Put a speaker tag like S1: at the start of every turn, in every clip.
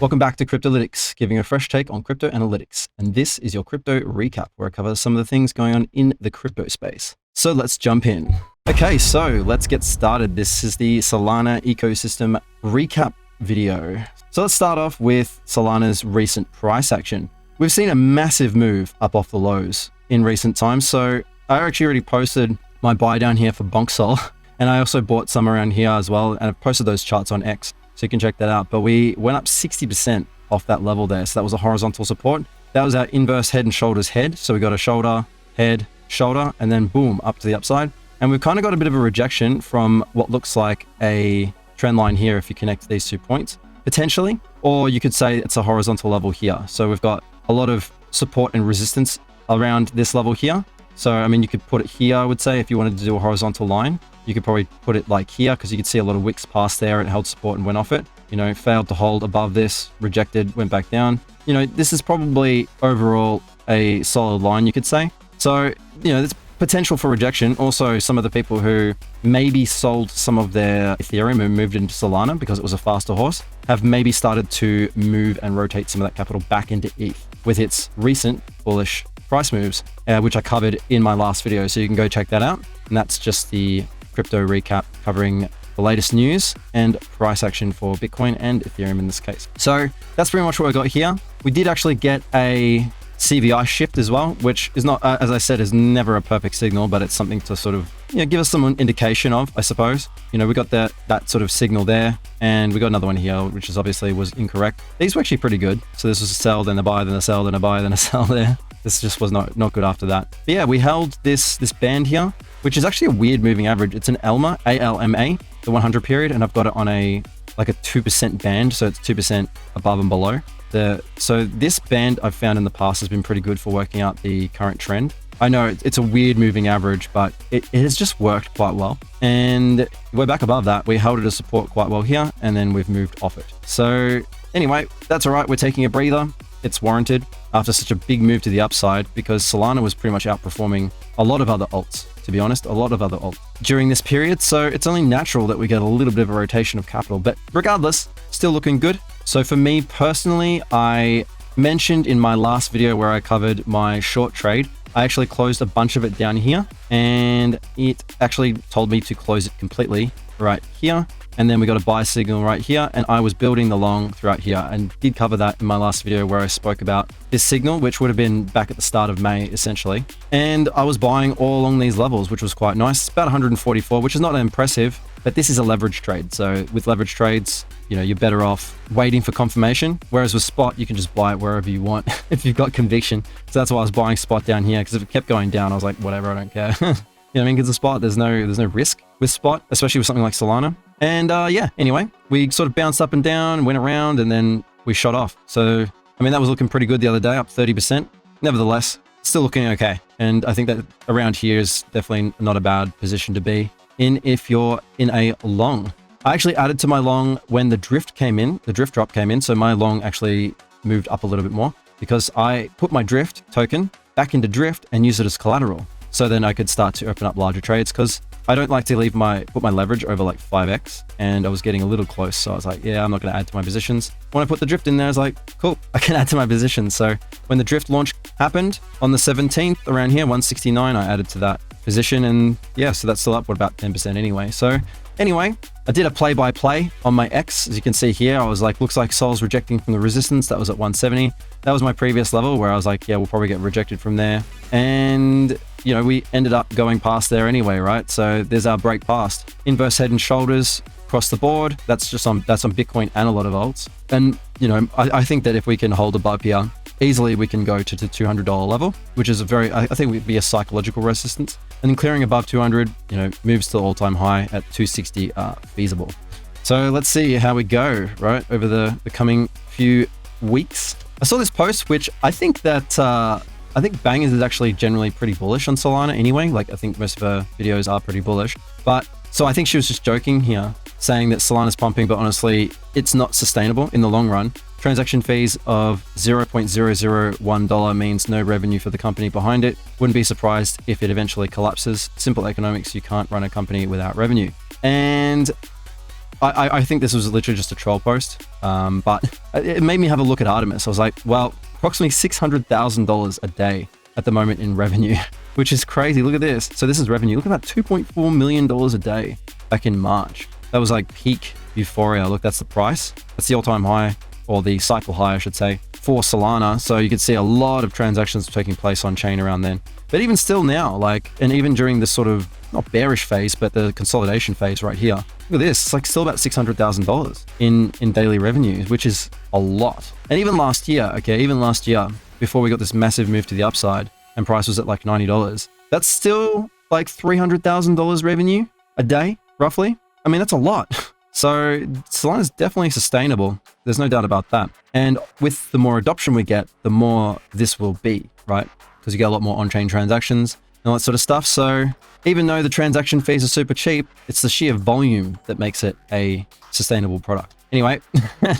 S1: Welcome back to Kryptolytix, giving a fresh take on crypto analytics. And this is your crypto recap, where I cover some of the things going on in the crypto space. So let's jump in. Okay, so let's get started. This is the Solana ecosystem recap video. So let's start off with Solana's recent price action. We've seen a massive move up off the lows in recent times. So I actually already posted my buy down here for Bonksol, and I also bought some around here as well. And I've posted those charts on X, so you can check that out. But we went up 60% off that level there. So that was a horizontal support. That was our inverse head and shoulders head. So we got a shoulder, head, shoulder, and then boom, up to the upside. And we've kind of got a bit of a rejection from what looks like a trend line here if you connect these 2 points, potentially. Or you could say it's a horizontal level here. So we've got a lot of support and resistance around this level here. So, I mean, you could put it here, I would say, if you wanted to do a horizontal line. You could probably put it like here, because you could see a lot of wicks past there. It held support and went off it. You know, failed to hold above this, rejected, went back down. You know, this is probably overall a solid line, you could say. So, you know, there's potential for rejection. Also, some of the people who maybe sold some of their Ethereum and moved into Solana because it was a faster horse have maybe started to move and rotate some of that capital back into ETH with its recent bullish price moves, which I covered in my last video. So you can go check that out. And that's just the crypto recap covering the latest news and price action for Bitcoin and Ethereum in this case. So that's pretty much what I got here. We did actually get a CVI shift as well, which is not, as I said, is never a perfect signal, but it's something to sort of, you know, give us some indication of, I suppose. You know, we got that sort of signal there, and we got another one here, which is obviously was incorrect. These were actually pretty good. So this was a sell, then a buy, then a sell, then a buy, then a sell there. This just was not good after that. But yeah, we held this band here, which is actually a weird moving average. It's an ALMA, A-L-M-A, the 100 period, and I've got it on a 2% band, so it's 2% above and below. So this band I've found in the past has been pretty good for working out the current trend. I know it's a weird moving average, but it has just worked quite well. And we're back above that. We held it as support quite well here, and then we've moved off it. So anyway, that's all right. We're taking a breather. It's warranted after such a big move to the upside, because Solana was pretty much outperforming a lot of other alts, to be honest, a lot of other alts during this period. So it's only natural that we get a little bit of a rotation of capital, but regardless, still looking good. So for me personally, I mentioned in my last video where I covered my short trade, I actually closed a bunch of it down here, and it actually told me to close it completely right here. And then we got a buy signal right here, and I was building the long throughout here, and did cover that in my last video where I spoke about this signal, which would have been back at the start of May, essentially. And I was buying all along these levels, which was quite nice. It's about 144, which is not impressive, but this is a leverage trade. So with leverage trades, you know, you're better off waiting for confirmation. Whereas with spot, you can just buy it wherever you want if you've got conviction. So that's why I was buying spot down here, because if it kept going down, I was like, whatever, I don't care. You know what I mean? Because the spot, there's no risk with spot, especially with something like Solana. And yeah, anyway, we sort of bounced up and down, went around, and then we shot off. So, I mean, that was looking pretty good the other day, up 30%. Nevertheless, still looking okay. And I think that around here is definitely not a bad position to be in if you're in a long. I actually added to my long when the drift came in, the drift drop came in. So my long actually moved up a little bit more because I put my drift token back into drift and use it as collateral. So then I could start to open up larger trades, because I don't like to put my leverage over like 5x, and I was getting a little close. So I was like, yeah, I'm not going to add to my positions. When I put the drift in there, I was like, cool, I can add to my positions. So when the drift launch happened on the 17th around here, 169, I added to that position. And yeah, so that's still up, what, about 10% anyway. So anyway, I did a play-by-play on my X. As you can see here, I was like, looks like Sol's rejecting from the resistance. That was at 170. That was my previous level where I was like, yeah, we'll probably get rejected from there. And you know, we ended up going past there anyway, right? So there's our break past. Inverse head and shoulders across the board. That's on Bitcoin and a lot of alts. And you know, I think that if we can hold above here, easily we can go to the $200 level, which is I think would be a psychological resistance. And then clearing above 200, you know, moves to all-time high at 260 are feasible. So let's see how we go, right, over the coming few weeks. I saw this post, which I think that I think Bangers is actually generally pretty bullish on Solana anyway. Like, I think most of her videos are pretty bullish. But so I think she was just joking here, saying that Solana's pumping, but honestly, it's not sustainable in the long run. Transaction fees of $0.001 means no revenue for the company behind it. Wouldn't be surprised if it eventually collapses. Simple economics, you can't run a company without revenue. And I think this was literally just a troll post, but it made me have a look at Artemis. I was like, well, approximately $600,000 a day at the moment in revenue, which is crazy. Look at this. So this is revenue. Look at that, $2.4 million a day back in March. That was like peak euphoria. Look, that's the price. That's the all-time high, or the cycle high, I should say, for Solana. So you could see a lot of transactions taking place on chain around then. But even still now, like, and even during this sort of, not bearish phase, but the consolidation phase right here, look at this. It's like still about $600,000 in daily revenue, which is a lot. And even last year, okay, even last year, before we got this massive move to the upside and price was at like $90, that's still like $300,000 revenue a day, roughly. I mean, that's a lot. So Solana is definitely sustainable. There's no doubt about that. And with the more adoption we get, the more this will be, right? Because you get a lot more on-chain transactions and all that sort of stuff. So even though the transaction fees are super cheap, it's the sheer volume that makes it a sustainable product. Anyway,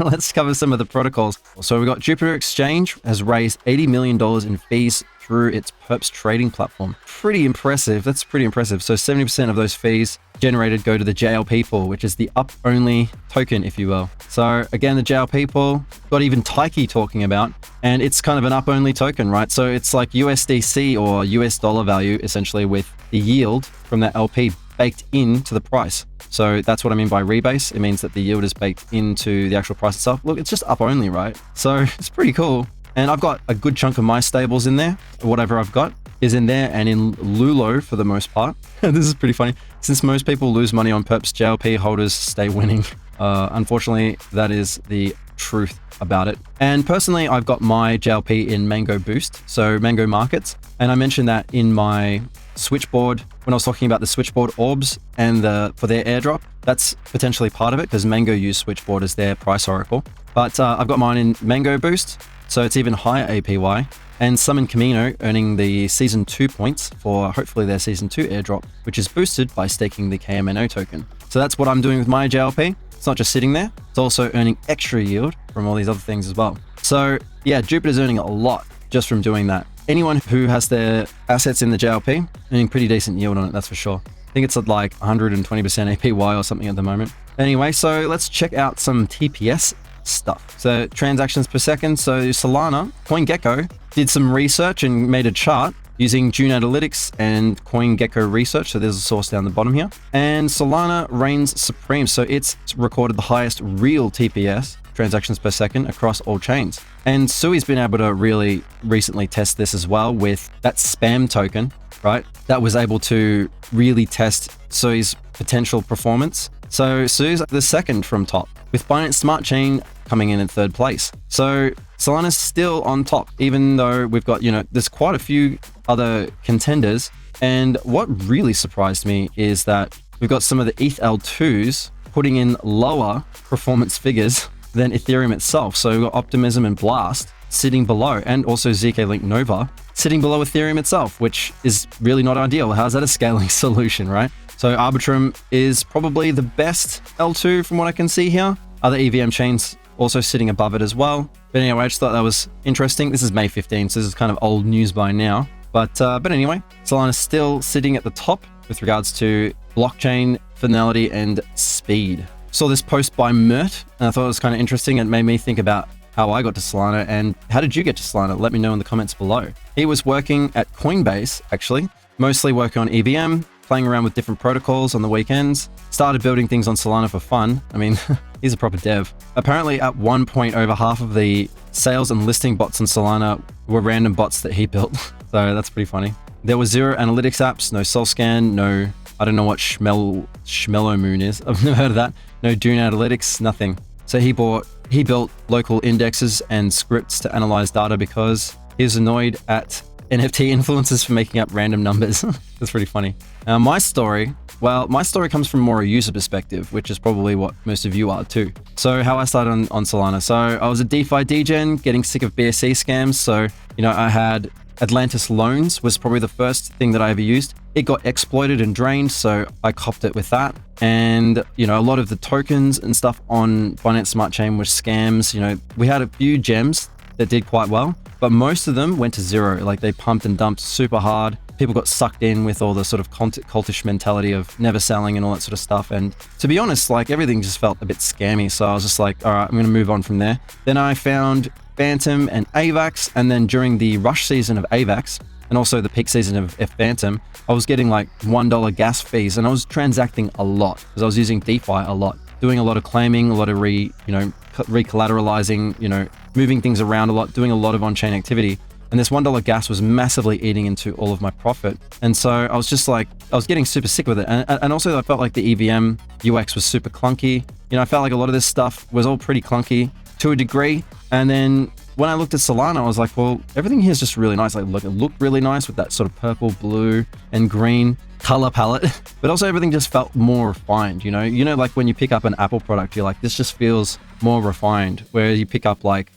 S1: let's cover some of the protocols. So we've got Jupiter Exchange has raised $80 million in fees through its Perps trading platform. Pretty impressive. That's pretty impressive. So 70% of those fees generated go to the JLP pool, which is the up-only token, if you will. So again, the JLP pool, got even Taiki talking about, and it's kind of an up-only token, right? So it's like USDC or US dollar value, essentially, with the yield from that LP baked into the price. So that's what I mean by rebase. It means that the yield is baked into the actual price itself. Look, it's just up only, right? So it's pretty cool. And I've got a good chunk of my stables in there. Whatever I've got is in there and in Lulo for the most part. This is pretty funny. Since most people lose money on Perps, JLP holders stay winning. Unfortunately, that is the truth about it. And personally, I've got my JLP in Mango Boost, so Mango Markets. And I mentioned that in my switchboard when I was talking about the switchboard orbs and for their airdrop. That's potentially part of it because Mango use switchboard as their price oracle. But I've got mine in Mango Boost, so it's even higher APY. And Summon Camino earning the Season 2 points for hopefully their Season 2 airdrop, which is boosted by staking the KMNO token. So that's what I'm doing with my JLP. It's not just sitting there, it's also earning extra yield from all these other things as well. So yeah, Jupiter's earning a lot just from doing that. Anyone who has their assets in the JLP, earning pretty decent yield on it, that's for sure. I think it's at like 120% APY or something at the moment. Anyway, so let's check out some TPS stuff. So transactions per second. So Solana, CoinGecko did some research and made a chart using June Analytics and CoinGecko research. So there's a source down the bottom here. And Solana reigns supreme. So it's recorded the highest real TPS, transactions per second, across all chains. And Sui's been able to really recently test this as well with that spam token, right? That was able to really test Sui's potential performance. So Sui's the second from top, with Binance Smart Chain coming in third place. So Solana's still on top, even though we've got, there's quite a few other contenders. And what really surprised me is that we've got some of the ETH L2s putting in lower performance figures than Ethereum itself. So we've got Optimism and Blast sitting below, and also ZK Link Nova sitting below Ethereum itself, which is really not ideal. How's that a scaling solution, right? So Arbitrum is probably the best L2 from what I can see here. Other EVM chains also sitting above it as well. But anyway, I just thought that was interesting. This is May 15th, so this is kind of old news by now. But anyway, Solana's still sitting at the top with regards to blockchain, finality, and speed. Saw this post by Mert, and I thought it was kind of interesting. It made me think about how I got to Solana, and how did you get to Solana? Let me know in the comments below. He was working at Coinbase, actually, mostly working on EVM, playing around with different protocols on the weekends, started building things on Solana for fun. I mean, he's a proper dev. Apparently at one point, over half of the sales and listing bots on Solana were random bots that he built. So that's pretty funny. There were zero analytics apps, no SolScan, no, I don't know what Shmello Moon is. I've never heard of that. No Dune Analytics, nothing. So he built local indexes and scripts to analyze data because he was annoyed at NFT influencers for making up random numbers. That's pretty funny. Now my story comes from more a user perspective, which is probably what most of you are too. So how I started on Solana. So I was a DeFi degen, getting sick of BSC scams. So, I had Atlantis Loans was probably the first thing that I ever used. It got exploited and drained, so I copped it with that. And, a lot of the tokens and stuff on Binance Smart Chain were scams. We had a few gems that did quite well, but most of them went to zero. Like they pumped and dumped super hard. people got sucked in with all the sort of cultish mentality of never selling and all that sort of stuff. And to be honest, like everything just felt a bit scammy. So I was just like, all right, I'm going to move on from there. Then I found Phantom and AVAX. And then during the rush season of AVAX and also the peak season of Phantom, I was getting like $1 gas fees, and I was transacting a lot because I was using DeFi a lot, doing a lot of claiming, a lot of recollateralizing, moving things around a lot, doing a lot of on-chain activity. And this $1 gas was massively eating into all of my profit. And so I was just like, I was getting super sick with it. And also I felt like the EVM UX was super clunky. I felt like a lot of this stuff was all pretty clunky to a degree. And then when I looked at Solana, I was like, well, everything here is just really nice. Like, look, it looked really nice with that sort of purple, blue, and green color palette. But also everything just felt more refined, like when you pick up an Apple product, you're like, this just feels more refined. Whereas you pick up like,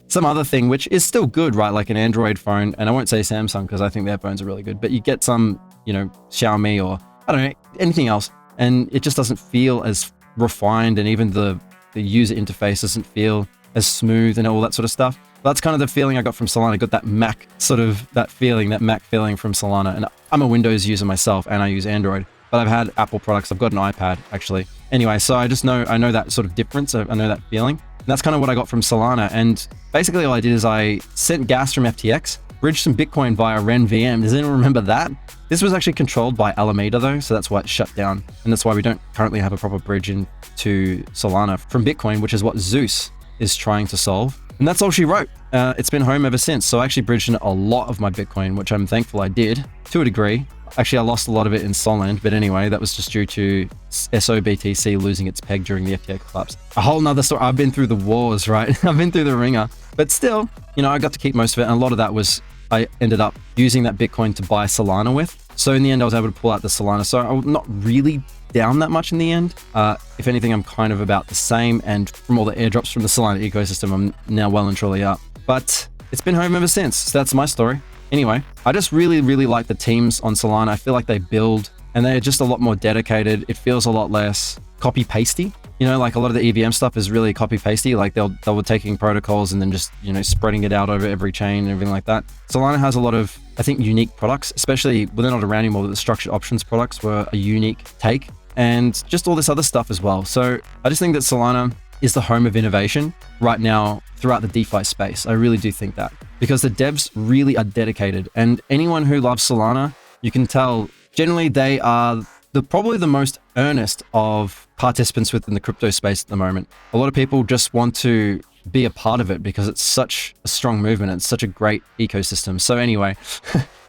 S1: some other thing, which is still good, right? Like an Android phone, and I won't say Samsung because I think their phones are really good, but you get some, Xiaomi or I don't know, anything else, and it just doesn't feel as refined, and even the user interface doesn't feel as smooth and all that sort of stuff. That's kind of the feeling I got from Solana. I got that Mac that Mac feeling from Solana. And I'm a Windows user myself, and I use Android, but I've had Apple products. I've got an iPad actually. Anyway, so I know that sort of difference. I know that feeling. And that's kind of what I got from Solana. And basically all I did is I sent gas from FTX, bridged some Bitcoin via Ren VM. Does anyone remember that? This was actually controlled by Alameda though, so that's why it shut down. And that's why we don't currently have a proper bridge into Solana from Bitcoin, which is what Zeus is trying to solve. And that's all she wrote. It's been home ever since. So I actually bridged in a lot of my Bitcoin, which I'm thankful I did to a degree. Actually, I lost a lot of it in Solland, but anyway, that was just due to SOBTC losing its peg during the FTX collapse. A whole nother story. I've been through the wars, right? I've been through the ringer, but still, I got to keep most of it. And a lot of that was, I ended up using that Bitcoin to buy Solana with. So in the end, I was able to pull out the Solana. So I'm not really down that much in the end. If anything, I'm kind of about the same. And from all the airdrops from the Solana ecosystem, I'm now well and truly up. But it's been home ever since. So that's my story. Anyway, I just really, really like the teams on Solana. I feel like they build and they're just a lot more dedicated. It feels a lot less copy-pasty. Like a lot of the EVM stuff is really copy-pasty. Like they were taking protocols and then just, spreading it out over every chain and everything like that. Solana has a lot of, I think, unique products, especially when they're not around anymore, but the structured options products were a unique take, and just all this other stuff as well. So I just think that Solana is the home of innovation right now throughout the DeFi space. I really do think that, because the devs really are dedicated, and anyone who loves Solana, you can tell generally they are probably the most earnest of participants within the crypto space at the moment. A lot of people just want to be a part of it because it's such a strong movement. It's such a great ecosystem. So anyway,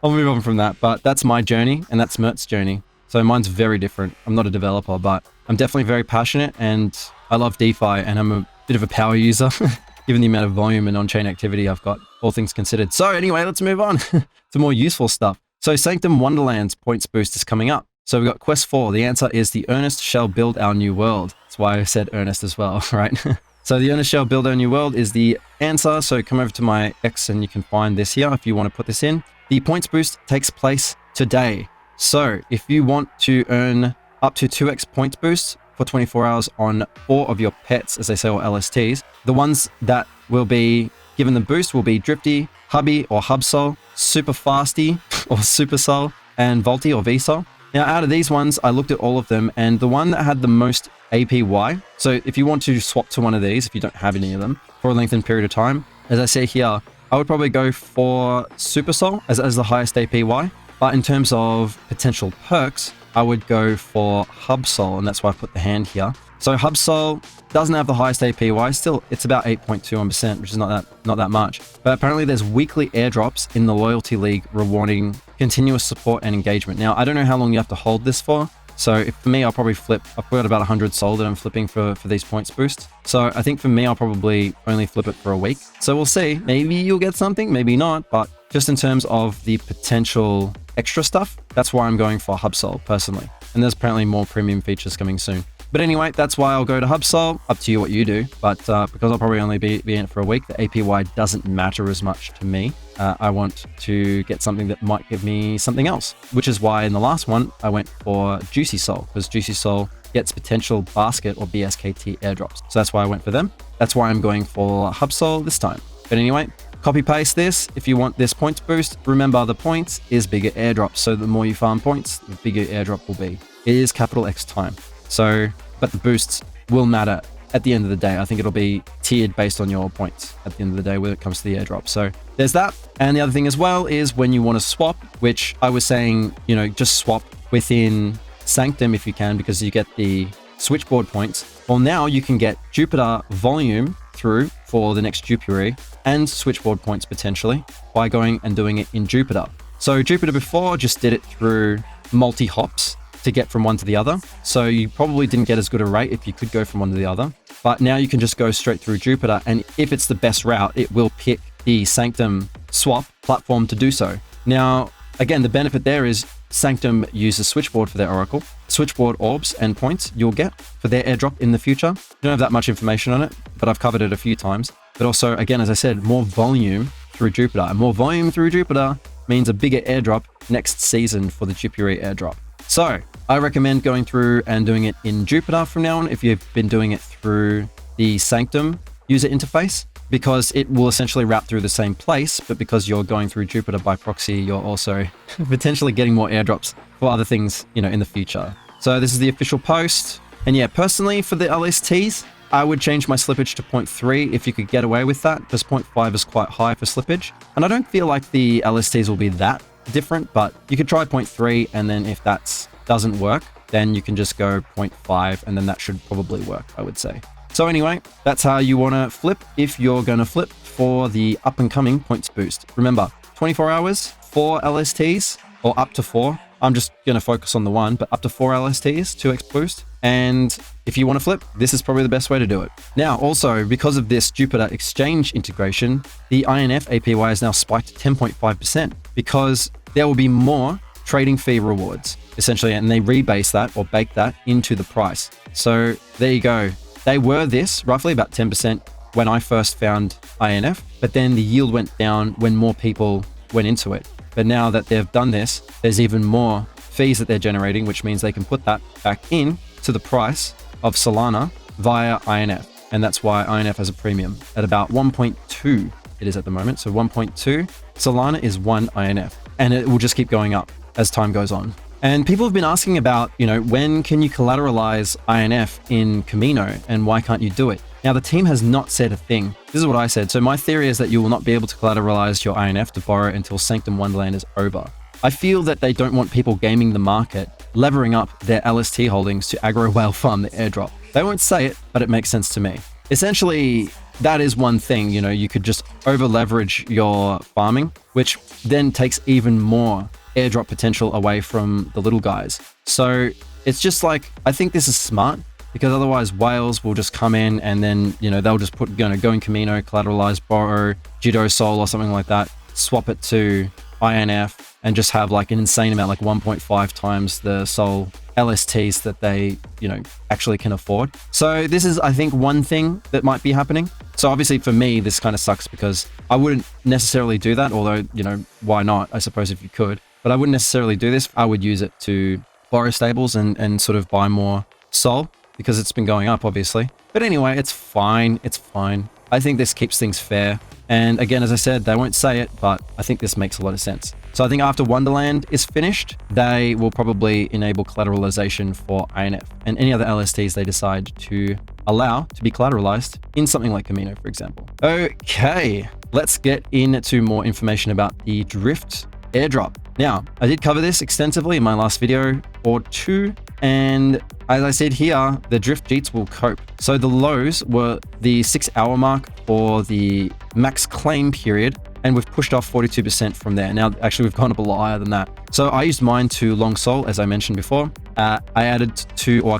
S1: I'll move on from that, but that's my journey and that's Mert's journey. So mine's very different. I'm not a developer, but I'm definitely very passionate and I love DeFi, and I'm a bit of a power user given the amount of volume and on-chain activity I've got, all things considered. So anyway, let's move on to more useful stuff. So Sanctum Wonderland's points boost is coming up. So we've got quest 4. The answer is the earnest shall build our new world. That's why I said earnest as well, right? So the earnest shall build our new world is the answer. So come over to my X and you can find this here if you want to put this in. The points boost takes place today. So if you want to earn up to 2x points boost for 24 hours on 4 of your pets, as they say, or LSTs, the ones that will be given the boost will be Drifty, Hubby or Hubsol, Super Fasty or Supersol, and Volty or VSol. Now, out of these ones, I looked at all of them, and the one that had the most APY, so if you want to swap to one of these, if you don't have any of them, for a lengthened period of time, as I say here, I would probably go for Supersol as the highest APY. But in terms of potential perks, I would go for Hubsol, and that's why I put the hand here. So Hubsol doesn't have the highest APY. Still, it's about 8.21%, which is not that much. But apparently there's weekly airdrops in the Loyalty League rewarding continuous support and engagement. Now, I don't know how long you have to hold this for. So for me, I'll probably flip. I've got about 100 sold that I'm flipping for these points boosts. So I think for me, I'll probably only flip it for a week. So we'll see. Maybe you'll get something, maybe not. But just in terms of the potential extra stuff, that's why I'm going for Hubsol personally. And there's apparently more premium features coming soon. But anyway, that's why I'll go to Hubsol. Up to you what you do. But because I'll probably only be in it for a week, the APY doesn't matter as much to me. I want to get something that might give me something else, which is why in the last one, I went for Juicy Soul, because Juicy Soul gets potential basket or BSKT airdrops. So that's why I went for them. That's why I'm going for Hubsol this time. But anyway, copy paste this. If you want this points boost, remember the points is bigger airdrop. So the more you farm points, the bigger airdrop will be. It is capital X time. So, but the boosts will matter at the end of the day. I think it'll be tiered based on your points at the end of the day when it comes to the airdrop. So there's that. And the other thing as well is when you want to swap, which I was saying, you know, just swap within Sanctum if you can, because you get the switchboard points. Well, now you can get Jupiter volume through for the next Jupiter and switchboard points potentially by going and doing it in Jupiter. So Jupiter before just did it through multi-hops to get from one to the other. So you probably didn't get as good a rate if you could go from one to the other. But now you can just go straight through Jupiter. And if it's the best route, it will pick the Sanctum swap platform to do so. Now, again, the benefit there is Sanctum uses Switchboard for their Oracle. Switchboard orbs and points you'll get for their airdrop in the future. Don't have that much information on it, but I've covered it a few times. But also, again, as I said, more volume through Jupiter. And more volume through Jupiter means a bigger airdrop next season for the Jupiter airdrop. So I recommend going through and doing it in Jupiter from now on if you've been doing it through the Sanctum user interface, because it will essentially route through the same place, but because you're going through Jupiter by proxy, you're also potentially getting more airdrops for other things, you know, in the future. So this is the official post. And yeah, personally for the LSTs, I would change my slippage to 0.3 if you could get away with that, because 0.5 is quite high for slippage. And I don't feel like the LSTs will be that different, but you could try 0.3, and then if that doesn't work, then you can just go 0.5, and then that should probably work, I would say. So anyway, that's how you want to flip if you're going to flip for the up and coming points boost. Remember, 24 hours, 4 LSTs, or up to 4. I'm just going to focus on the one, but up to 4 LSTs, 2x boost. And if you want to flip, this is probably the best way to do it. Now, also, because of this Jupiter exchange integration, the INF APY is now spiked to 10.5% because there will be more trading fee rewards, essentially, and they rebase that or bake that into the price. So there you go. They were this roughly about 10% when I first found INF, but then the yield went down when more people went into it. But now that they've done this, there's even more fees that they're generating, which means they can put that back in to the price of Solana via INF. And that's why INF has a premium at about 1.2 it is at the moment. So 1.2, Solana is 1 INF, and it will just keep going up as time goes on. And people have been asking about, you know, when can you collateralize INF in Camino and why can't you do it? Now, the team has not said a thing. This is what I said. So my theory is that you will not be able to collateralize your INF to borrow until Sanctum Wonderland is over. I feel that they don't want people gaming the market, levering up their LST holdings to aggro whale farm the airdrop. They won't say it, but it makes sense to me. Essentially, that is one thing, you know, you could just over leverage your farming, which then takes even more airdrop potential away from the little guys. So it's just like, I think this is smart, because otherwise whales will just come in and then, you know, they'll just put, you know, go in Camino, collateralize, borrow, Judo Sol or something like that, swap it to INF and just have like an insane amount, like 1.5 times the Sol LSTs that they, you know, actually can afford. So this is, I think, one thing that might be happening. So obviously for me, this kind of sucks because I wouldn't necessarily do that, although, you know, why not? I suppose if you could. But I wouldn't necessarily do this. I would use it to borrow stables and sort of buy more Sol because it's been going up, obviously. But anyway, it's fine. It's fine. I think this keeps things fair. And again, as I said, they won't say it, but I think this makes a lot of sense. So I think after Wonderland is finished, they will probably enable collateralization for INF and any other LSTs they decide to allow to be collateralized in something like Camino, for example. Okay, let's get into more information about the Drift airdrop. Now, I did cover this extensively in my last video or two, and as I said here, the Drift Jeets will cope. So the lows were the 6-hour mark for the max claim period, and we've pushed off 42% from there. Now, actually, we've gone up a lot higher than that. So I used mine to long Sol, as I mentioned before. I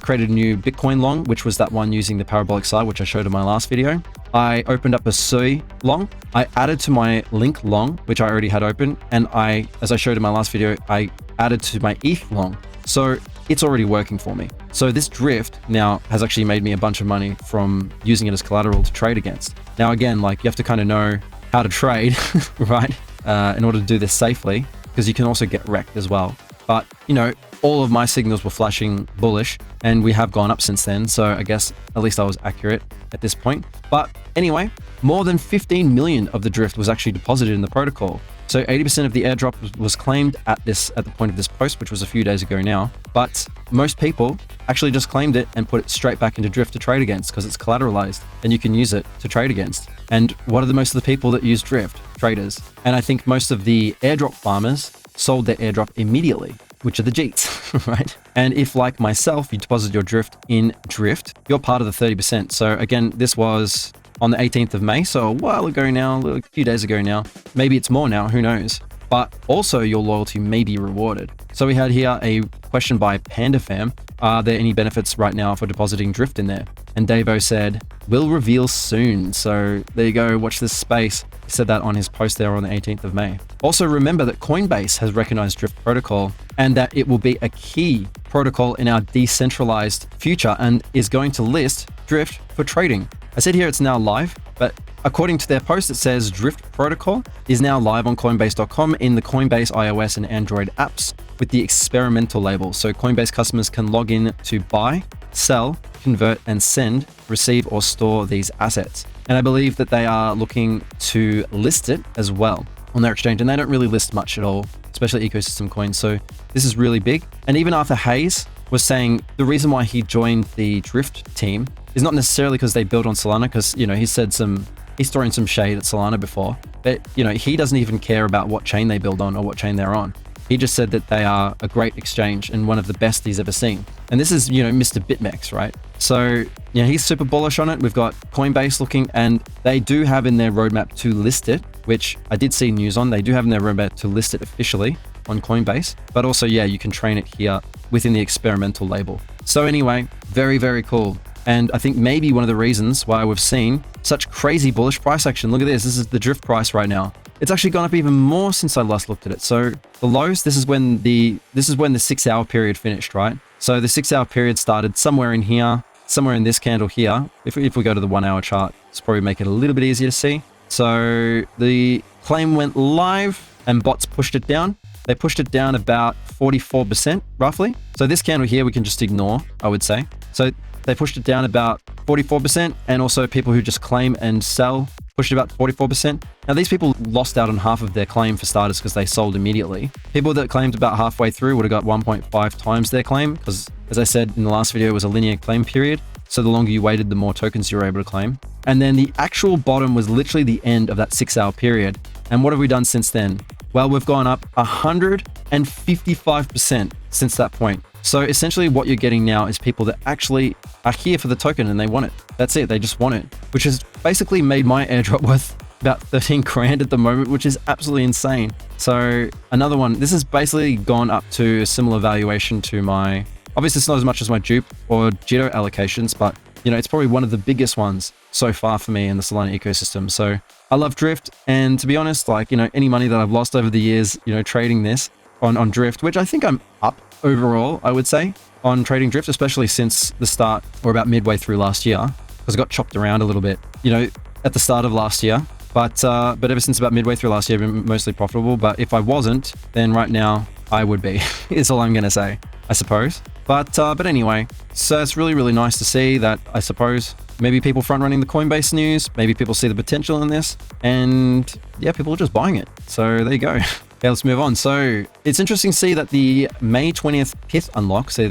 S1: created a new Bitcoin long, which was that one using the parabolic side, which I showed in my last video. I opened up a SOI long. I added to my Link long, which I already had open. And as I showed in my last video, I added to my ETH long. So it's already working for me. So this Drift now has actually made me a bunch of money from using it as collateral to trade against. Now, again, like you have to kind of know how to trade, right? In order to do this safely, because you can also get wrecked as well. But, you know, all of my signals were flashing bullish, and we have gone up since then. So I guess at least I was accurate at this point. But anyway, more than 15 million of the drift was actually deposited in the protocol. So 80% of the airdrop was claimed at the point of this post, which was a few days ago now. But most people actually just claimed it and put it straight back into drift to trade against because it's collateralized and you can use it to trade against. And what are the most of the people that use drift? Traders. And I think most of the airdrop farmers sold their airdrop immediately, which are the Jeets, right? And if, like myself, you deposit your drift in drift, you're part of the 30%. So again, this was on the 18th of May, so a while ago now, a few days ago now. Maybe it's more now, who knows? But also your loyalty may be rewarded. So we had here a question by PandaFam. Are there any benefits right now for depositing drift in there? And Davo said, will reveal soon. So there you go, watch this space. He said that on his post there on the 18th of May. Also remember that Coinbase has recognized Drift protocol and that it will be a key protocol in our decentralized future and is going to list Drift for trading. I said here it's now live, but according to their post, it says Drift protocol is now live on Coinbase.com in the Coinbase iOS and Android apps with the experimental label. So Coinbase customers can log in to buy, sell, convert, and send, receive, or store these assets. And I believe that they are looking to list it as well on their exchange. And they don't really list much at all, especially ecosystem coins. So this is really big. And even Arthur Hayes was saying the reason why he joined the Drift team is not necessarily because they build on Solana, because, you know, he's throwing some shade at Solana before, but, you know, he doesn't even care about what chain they build on or what chain they're on. He just said that they are a great exchange and one of the best he's ever seen. And this is, you know, Mr. BitMEX, right? So, you know, he's super bullish on it. We've got Coinbase looking, and they do have in their roadmap to list it, which I did see news on. They do have in their roadmap to list it officially on Coinbase, but also, yeah, you can train it here within the experimental label. So anyway, very, very cool. And I think maybe one of the reasons why we've seen such crazy bullish price action. Look at this. This is the drift price right now. It's actually gone up even more since I last looked at it. So the lows, this is when the 6 hour period finished, right? So the 6 hour period started somewhere in here, somewhere in this candle here. If we go to the 1 hour chart, it's probably make it a little bit easier to see. So the claim went live and bots pushed it down. They pushed it down about 44% roughly. So this candle here, we can just ignore, I would say. So they pushed it down about 44%, and also people who just claim and sell pushed it about 44%. Now these people lost out on half of their claim for starters because they sold immediately. People that claimed about halfway through would have got 1.5 times their claim because, as I said in the last video, it was a linear claim period. So the longer you waited, the more tokens you were able to claim. And then the actual bottom was literally the end of that 6 hour period. And what have we done since then? Well, we've gone up 155% since that point. So essentially what you're getting now is people that actually are here for the token and they want it. That's it. They just want it, which has basically made my airdrop worth about 13 grand at the moment, which is absolutely insane. So another one, this has basically gone up to a similar valuation to my, obviously it's not as much as my dupe or Jito allocations, but you know, it's probably one of the biggest ones so far for me in the Solana ecosystem. So I love Drift. And to be honest, like, you know, any money that I've lost over the years, you know, trading this on Drift, which I think I'm up overall, I would say, on trading Drift, especially since the start or about midway through last year, because I got chopped around a little bit, you know, at the start of last year. But ever since about midway through last year, I've been mostly profitable. But if I wasn't, then right now I would be, is all I'm going to say, I suppose. But anyway, so it's really, really nice to see that, I suppose, maybe people front running the Coinbase news, maybe people see the potential in this, and yeah, people are just buying it. So there you go. Okay, let's move on. So it's interesting to see that the May 20th PYTH Unlock, so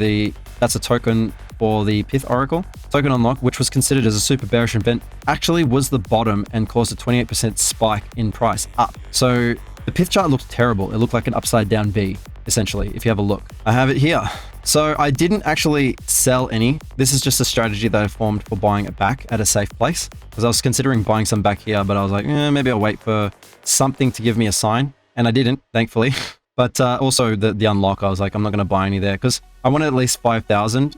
S1: that's a token for the PYTH Oracle token unlock, which was considered as a super bearish event, actually was the bottom and caused a 28% spike in price up. So the PYTH chart looked terrible. It looked like an upside down V, essentially, if you have a look. I have it here. So I didn't actually sell any. This is just a strategy that I formed for buying it back at a safe place, because I was considering buying some back here, but I was like, maybe I'll wait for something to give me a sign. And I didn't, thankfully. But also the unlock, I was like, I'm not going to buy any there because I wanted at least 5,000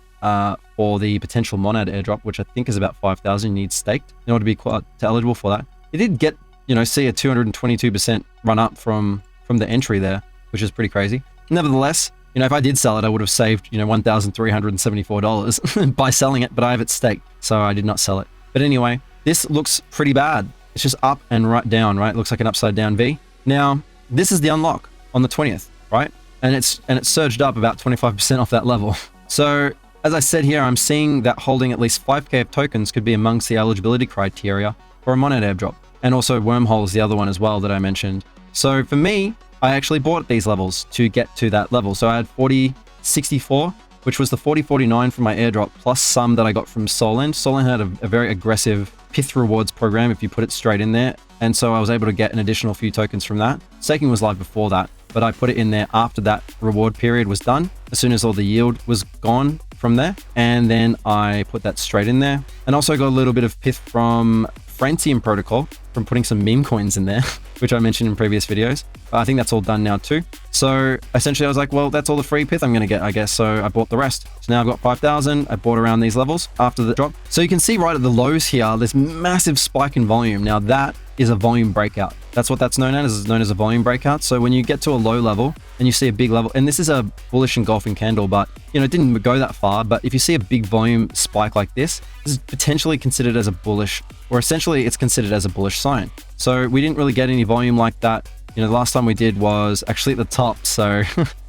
S1: for the potential Monad airdrop, which I think is about 5,000 you need staked in order to be eligible for that. It did get, you know, see a 222% run up from the entry there, which is pretty crazy. Nevertheless, you know, if I did sell it, I would have saved, you know, $1,374 by selling it, but I have it staked, so I did not sell it. But anyway, this looks pretty bad. It's just up and right down, right? It looks like an upside down V. Now, this is the unlock on the 20th, right? and it's surged up about 25% off that level. So as I said here, I'm seeing that holding at least 5k of tokens could be amongst the eligibility criteria for a Monad airdrop. And also Wormhole is the other one as well that I mentioned. So for me, I actually bought these levels to get to that level. So I had 40.64, which was the 40.49 from my airdrop, plus some that I got from Solana. Solana had a very aggressive PYTH rewards program if you put it straight in there. And so I was able to get an additional few tokens from that. Staking was live before that, but I put it in there after that reward period was done, as soon as all the yield was gone from there. And then I put that straight in there. And also got a little bit of PYTH from Francium protocol from putting some meme coins in there, which I mentioned in previous videos. I think that's all done now too. So essentially I was like, well, that's all the free PYTH I'm going to get, I guess. So I bought the rest. So now I've got 5,000. I bought around these levels after the drop. So you can see right at the lows here, this massive spike in volume. Now that is a volume breakout. That's what that's known as. It's known as a volume breakout. So when you get to a low level and you see a big level, and this is a bullish engulfing candle, but you know, it didn't go that far. But if you see a big volume spike like this is potentially considered as a bullish, or essentially it's considered as a bullish sign. So we didn't really get any volume like that. You know, the last time we did was actually at the top. So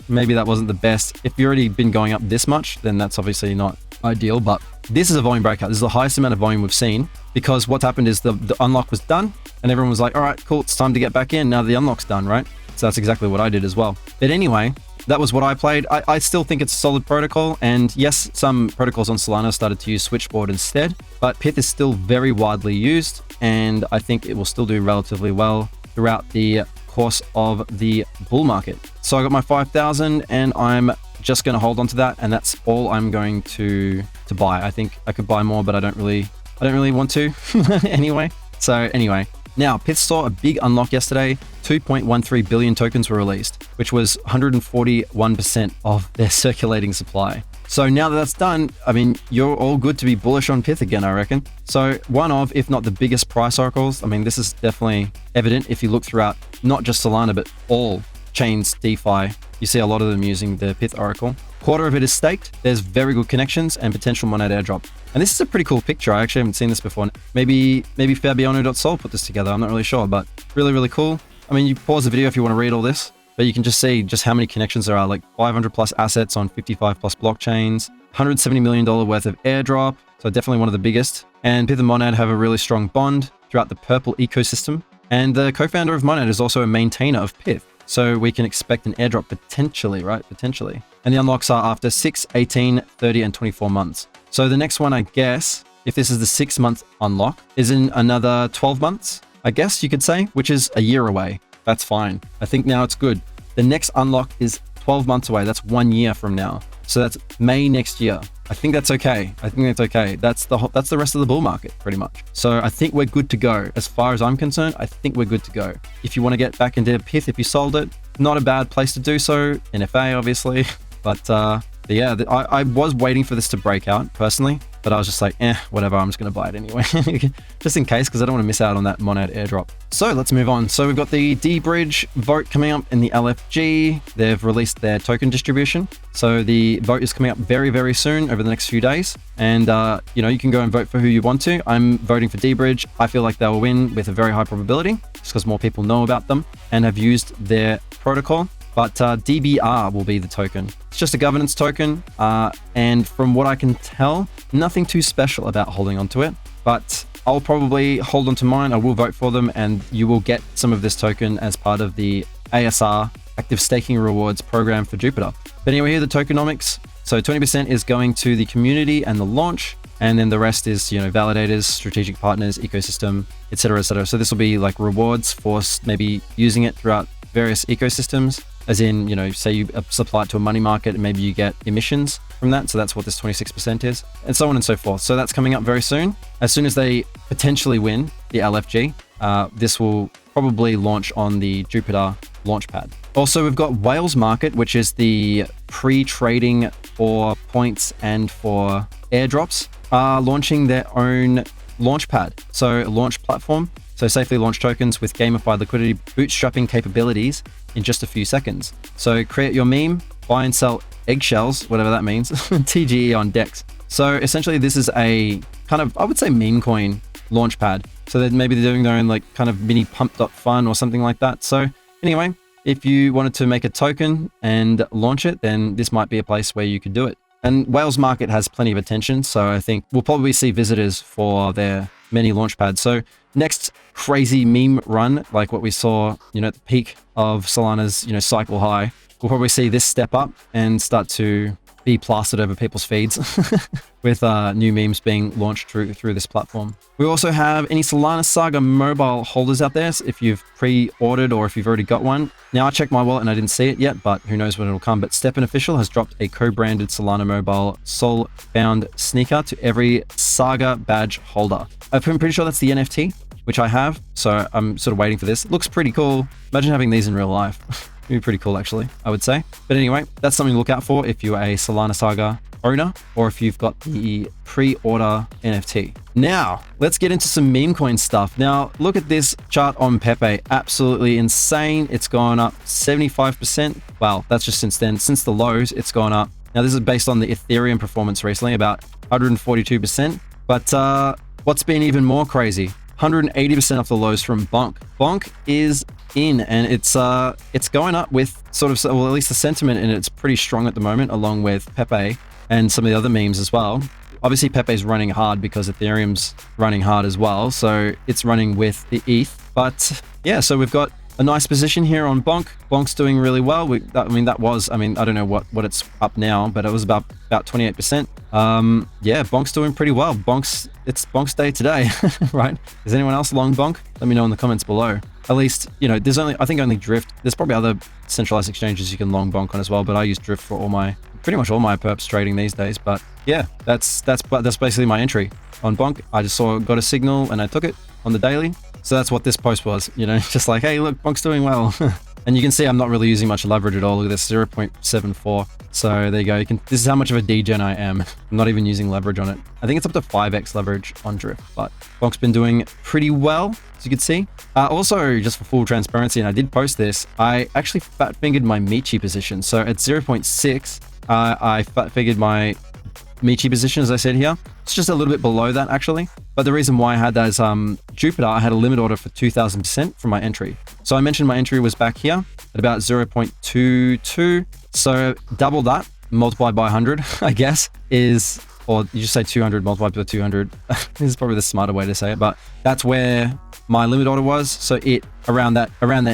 S1: maybe that wasn't the best. If you've already been going up this much, then that's obviously not ideal, but this is a volume breakout. This is the highest amount of volume we've seen, because what's happened is the unlock was done and everyone was like, all right, cool, it's time to get back in. Now the unlock's done, right? So that's exactly what I did as well. But anyway, that was what I played. I still think it's a solid protocol. And yes, some protocols on Solana started to use Switchboard instead, but PYTH is still very widely used. And I think it will still do relatively well throughout the course of the bull market. So I got my 5,000 and I'm just going to hold on to that. And that's all I'm going to buy. I think I could buy more, but I don't really want to anyway. So anyway, now PYTH saw a big unlock yesterday. 2.13 billion tokens were released, which was 141% of their circulating supply. So now that that's done, I mean, you're all good to be bullish on PYTH again, I reckon. So one of, if not the biggest price oracles, I mean, this is definitely evident if you look throughout not just Solana, but all chains DeFi. You see a lot of them using the PYTH oracle. Quarter of it is staked. There's very good connections and potential Monad airdrop. And this is a pretty cool picture. I actually haven't seen this before. Maybe Fabiano.sol put this together. I'm not really sure, but really, really cool. I mean, you pause the video if you want to read all this, but you can just see just how many connections there are, like 500 plus assets on 55 plus blockchains, $170 million worth of airdrop. So definitely one of the biggest. And PYTH and Monad have a really strong bond throughout the Purple ecosystem. And the co-founder of Monad is also a maintainer of PYTH. So we can expect an airdrop potentially, right? Potentially. And the unlocks are after 6, 18, 30, and 24 months. So the next one, I guess, if this is the 6-month unlock, is in another 12 months, I guess you could say, which is a year away. That's fine. I think now it's good. The next unlock is 12 months away. That's 1 year from now. So that's May next year. I think that's okay. I think that's okay. That's the rest of the bull market, pretty much. So I think we're good to go. As far as I'm concerned, I think we're good to go. If you want to get back into PYTH, if you sold it, not a bad place to do so. NFA, obviously. But yeah, I was waiting for this to break out personally, but I was just like, whatever, I'm just going to buy it anyway. Just in case, because I don't want to miss out on that Monad airdrop. So let's move on. So we've got the deBridge vote coming up in the LFG. They've released their token distribution. So the vote is coming up very, very soon over the next few days. And, you know, you can go and vote for who you want to. I'm voting for deBridge. I feel like they'll win with a very high probability, just because more people know about them and have used their protocol. But DBR will be the token. It's just a governance token. And from what I can tell, nothing too special about holding onto it. But I'll probably hold onto mine. I will vote for them. And you will get some of this token as part of the ASR, Active Staking Rewards program for Jupiter. But anyway, here are the tokenomics. So 20% is going to the community and the launch. And then the rest is, you know, validators, strategic partners, ecosystem, etc., etc. So this will be like rewards for maybe using it throughout various ecosystems. As in, you know, say you supply it to a money market and maybe you get emissions from that. So that's what this 26% is, and so on and so forth. So that's coming up very soon. As soon as they potentially win the LFG, this will probably launch on the Jupiter launchpad. Also, we've got Whales Market, which is the pre-trading for points and for airdrops, launching their own launchpad. So a launch platform. So safely launch tokens with gamified liquidity bootstrapping capabilities in just a few seconds. So create your meme, buy and sell eggshells, whatever that means, TGE on DEX. So essentially this is a kind of, I would say, Memecoin launchpad. So that maybe they're doing their own like kind of mini pump.fun or something like that. So anyway, if you wanted to make a token and launch it, then this might be a place where you could do it. And Whales Market has plenty of attention, so I think we'll probably see visitors for their many launch pads. So next crazy meme run, like what we saw, at the peak of Solana's, cycle high, we'll probably see this step up and start to be plastered over people's feeds with new memes being launched through this platform. We also have any Solana Saga mobile holders out there. So if you've pre-ordered or if you've already got one. Now I checked my wallet and I didn't see it yet, but who knows when it'll come. But Stepn Official has dropped a co-branded Solana mobile Sol bound sneaker to every Saga badge holder. I'm pretty sure that's the NFT, which I have. So I'm sort of waiting for this. It looks pretty cool. Imagine having these in real life. It'd be pretty cool, actually, I would say. But anyway, that's something to look out for if you're a Solana Saga owner or if you've got the pre-order NFT. Now, let's get into some Memecoin stuff. Now, look at this chart on Pepe. Absolutely insane. It's gone up 75%. Well, that's just since then. Since the lows, it's gone up. Now, this is based on the Ethereum performance recently, about 142%. But what's been even more crazy? 180% off the lows from Bonk. Bonk is in, and it's going up with sort of, well, at least the sentiment in it's pretty strong at the moment, along with Pepe and some of the other memes as well. Obviously, Pepe's running hard because Ethereum's running hard as well, so it's running with the ETH. But yeah, so we've got a nice position here on Bonk. Bonk's doing really well. I don't know what it's up now, but it was about 28%. Yeah, Bonk's doing pretty well. It's Bonk's day today, right? Is anyone else long Bonk? Let me know in the comments below. At least, there's only Drift. There's probably other centralized exchanges you can long Bonk on as well, but I use Drift for pretty much all my perps trading these days. But yeah, that's basically my entry on Bonk. I just got a signal and I took it on the daily. So that's what this post was, just like, hey, look, Bonk's doing well. And you can see I'm not really using much leverage at all. Look at this, 0.74. So there you go. This is how much of a degen I am. I'm not even using leverage on it. I think it's up to 5x leverage on Drift, but Bonk's been doing pretty well, as you can see. Also, just for full transparency, and I did post this, I actually fat-fingered my MICHI position. So at 0.6, I fat-fingered my MICHI position, as I said here. It's just a little bit below that, actually. But the reason why I had that is Jupiter, I had a limit order for 2,000% from my entry. So I mentioned my entry was back here at about 0.22. So double that, multiplied by 100, I guess, or you just say 200 multiplied by 200. This is probably the smarter way to say it, but that's where my limit order was. So around that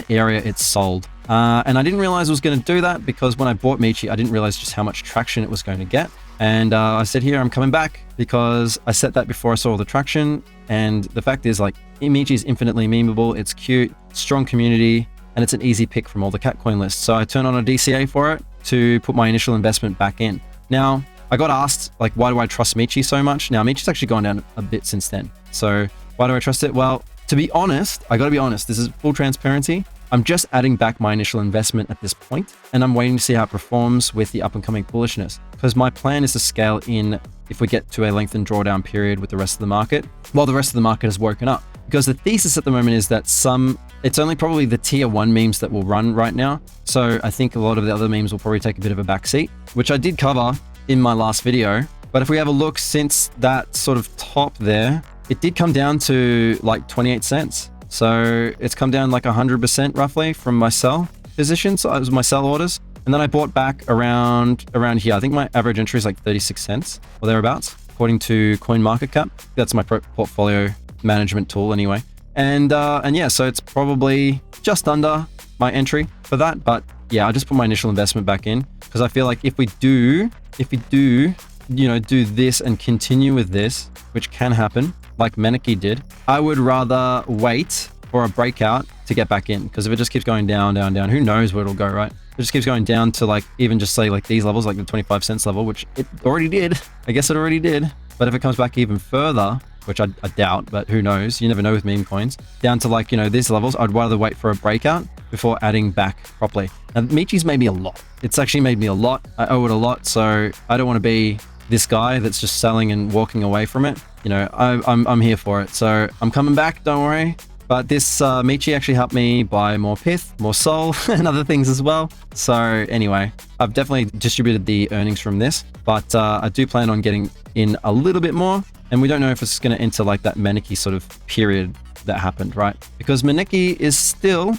S1: area, it's sold. And I didn't realize it was going to do that because when I bought MICHI, I didn't realize just how much traction it was going to get. And I said here, I'm coming back because I set that before I saw all the traction. And the fact is, like, MICHI is infinitely memeable. It's cute, strong community, and it's an easy pick from all the Catcoin lists. So I turned on a DCA for it to put my initial investment back in. Now, I got asked, like, why do I trust MICHI so much? Now, MICHI's actually gone down a bit since then. So why do I trust it? Well, to be honest, I got to be honest, this is full transparency. I'm just adding back my initial investment at this point, and I'm waiting to see how it performs with the up-and-coming bullishness, because my plan is to scale in if we get to a lengthened drawdown period with the rest of the market, while the rest of the market has woken up. Because the thesis at the moment is that it's only probably the tier 1 memes that will run right now. So I think a lot of the other memes will probably take a bit of a backseat, which I did cover in my last video. But if we have a look since that sort of top there, it did come down to like 28 cents. So it's come down like 100% roughly from my sell position. So it was my sell orders. And then I bought back around here. I think my average entry is like 36 cents or thereabouts, according to CoinMarketCap. That's my portfolio management tool anyway. And yeah, so it's probably just under my entry for that. But yeah, I just put my initial investment back in because I feel like if we do, do this and continue with this, which can happen, like MANEKI did, I would rather wait for a breakout to get back in, because if it just keeps going down, who knows where it'll go, right? It just keeps going down to like even just say like these levels, like the 25 cents level, which it already did. I guess it already did. But if it comes back even further, which I doubt, but who knows? You never know with meme coins. Down to like, these levels, I'd rather wait for a breakout before adding back properly. Now, MICHI's made me a lot. It's actually made me a lot. I owe it a lot, so I don't want to be this guy that's just selling and walking away from it. I'm here for it. So I'm coming back, don't worry. But this MICHI actually helped me buy more PYTH, more Sol, and other things as well. So anyway, I've definitely distributed the earnings from this, but I do plan on getting in a little bit more. And we don't know if it's going to enter like that MANEKI sort of period that happened, right? Because MANEKI is still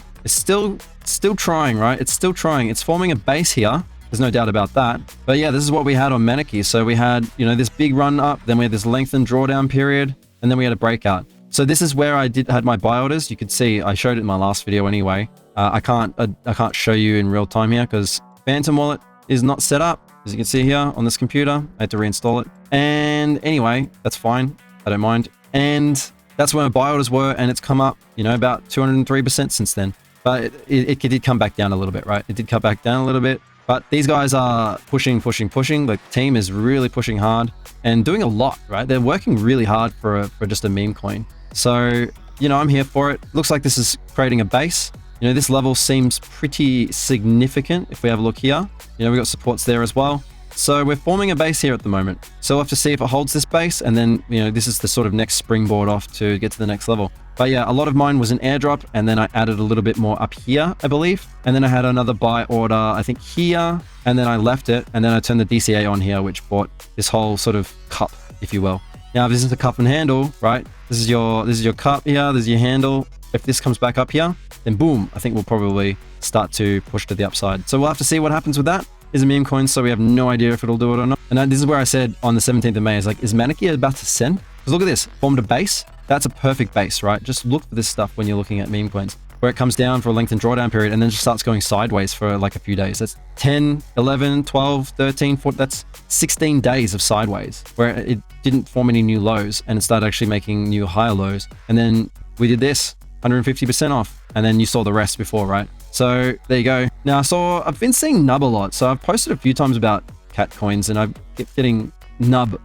S1: still trying, right? It's still trying. It's forming a base here. There's no doubt about that. But yeah, this is what we had on MANEKI. So we had, you know, this big run up, then we had this lengthened drawdown period, and then we had a breakout. So this is where I had my buy orders. You could see I showed it in my last video anyway. I can't show you in real time here because Phantom Wallet is not set up. As you can see here on this computer, I had to reinstall it. And anyway, that's fine. I don't mind. And that's where my buy orders were, and it's come up, you know, about 203% since then. But it did come back down a little bit, right? It did come back down a little bit. But these guys are pushing. The team is really pushing hard and doing a lot, right? They're working really hard for just a meme coin. So, you know, I'm here for it. Looks like this is creating a base. You know, this level seems pretty significant. If we have a look here, you know, we've got supports there as well. So we're forming a base here at the moment. So we'll have to see if it holds this base. And then, you know, this is the sort of next springboard off to get to the next level. But yeah, a lot of mine was an airdrop. And then I added a little bit more up here, I believe. And then I had another buy order, I think here. And then I left it. And then I turned the DCA on here, which bought this whole sort of cup, if you will. Now, if this is a cup and handle, right? This is your cup here. This is your handle. If this comes back up here, then boom, I think we'll probably start to push to the upside. So we'll have to see what happens with that. Is a meme coin, so we have no idea if it'll do it or not. And this is where I said on the 17th of May, is like, is MANEKI about to send? Because look at this, formed a base. That's a perfect base, right? Just look for this stuff when you're looking at meme coins, where it comes down for a lengthened drawdown period and then just starts going sideways for like a few days. That's 10, 11, 12, 13, 14, that's 16 days of sideways where it didn't form any new lows and it started actually making new higher lows. And then we did this, 150% off. And then you saw the rest before, right? So there you go. Now, I've been seeing NUB a lot. So I've posted a few times about cat coins and I keep getting NUB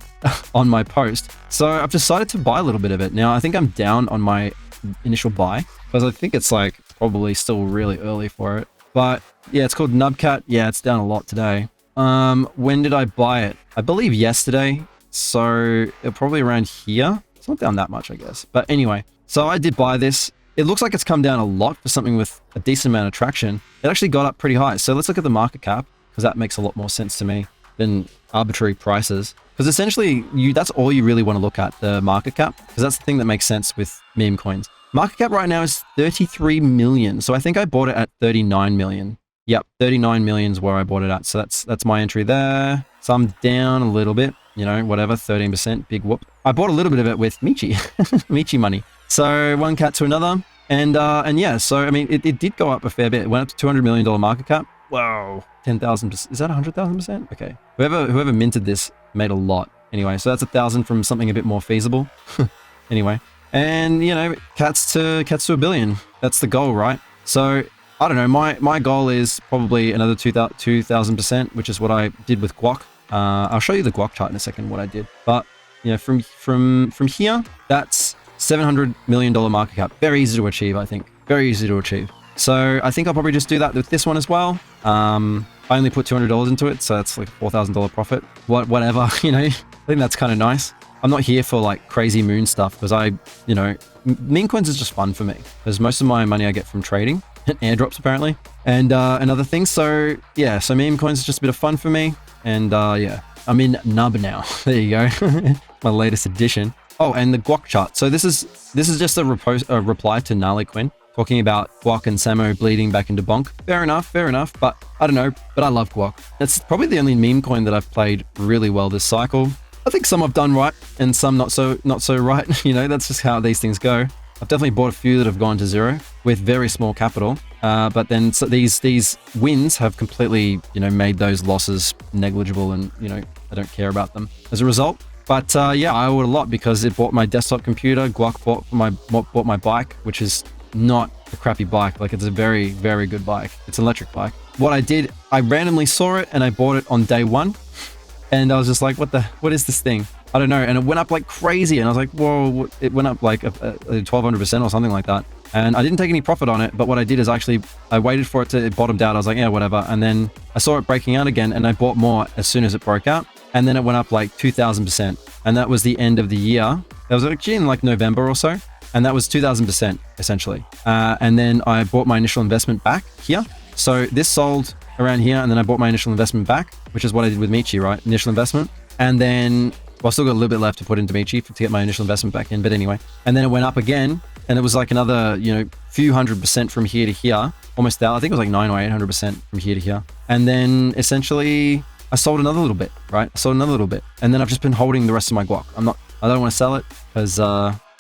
S1: on my post. So I've decided to buy a little bit of it. Now, I think I'm down on my initial buy because I think it's like probably still really early for it. But yeah, it's called NUB Cat. Yeah, it's down a lot today. When did I buy it? I believe yesterday. So probably around here. It's not down that much, I guess. But anyway, so I did buy this. It looks like it's come down a lot for something with a decent amount of traction. It actually got up pretty high. So let's look at the market cap because that makes a lot more sense to me than arbitrary prices. Because essentially, that's all you really want to look at, the market cap, because that's the thing that makes sense with meme coins. Market cap right now is 33 million. So I think I bought it at 39 million. Yep, 39 million is where I bought it at. So that's my entry there. So I'm down a little bit, you know, whatever, 13%, big whoop. I bought a little bit of it with MICHI, MICHI money. So one cat to another. And yeah, so I mean, it did go up a fair bit. It went up to $200 million market cap. Whoa, 10,000%. Is that 100,000%? Okay. Whoever minted this made a lot. Anyway, so that's 1,000 from something a bit more feasible. Anyway, and you know, cats to $1 billion. That's the goal, right? So I don't know. My goal is probably another 2,000%, which is what I did with Guac. I'll show you the Guac chart in a second, what I did. But you know, from here, that's $700 million market cap. Very easy to achieve, I think. Very easy to achieve. So I think I'll probably just do that with this one as well. I only put $200 into it, so that's like a $4,000 profit. Whatever, you know, I think that's kind of nice. I'm not here for like crazy moon stuff because you know, meme coins is just fun for me because most of my money I get from trading and airdrops apparently and other things. So yeah, so meme coins is just a bit of fun for me. And yeah, I'm in NUB now. There you go. My latest edition. Oh, and the Guac chart. So this is just a reply to Narlequin talking about Guac and Samo bleeding back into bonk. Fair enough. But I don't know. But I love Guac. It's probably the only meme coin that I've played really well this cycle. I think some I've done right and some not so right. You know, that's just how these things go. I've definitely bought a few that have gone to zero with very small capital. But then so these wins have completely, you know, made those losses negligible and, you know, I don't care about them as a result. But yeah, I owe it a lot because it bought my desktop computer. Guac bought my bike, which is not a crappy bike. Like it's a very, very good bike. It's an electric bike. What I did, I randomly saw it and I bought it on day one. And I was just like, what is this thing? I don't know. And it went up like crazy. And I was like, whoa, it went up like 1200% or something like that. And I didn't take any profit on it. But what I did is I waited for it to, it bottomed out. I was like, yeah, whatever. And then I saw it breaking out again and I bought more as soon as it broke out. And then it went up like 2000%. And that was the end of the year. That was actually in like November or so. And that was 2000% essentially. And then I bought my initial investment back here. So this sold around here. And then I bought my initial investment back, which is what I did with MICHI, right? Initial investment. And then, well, I still got a little bit left to put into MICHI to get my initial investment back in. But anyway, and then it went up again. And it was like another, you know, few 100% from here to here, almost that. I think it was like 9 or 800% from here to here. And then essentially I sold another little bit, right? I sold another little bit. And then I've just been holding the rest of my guac. I don't want to sell it because,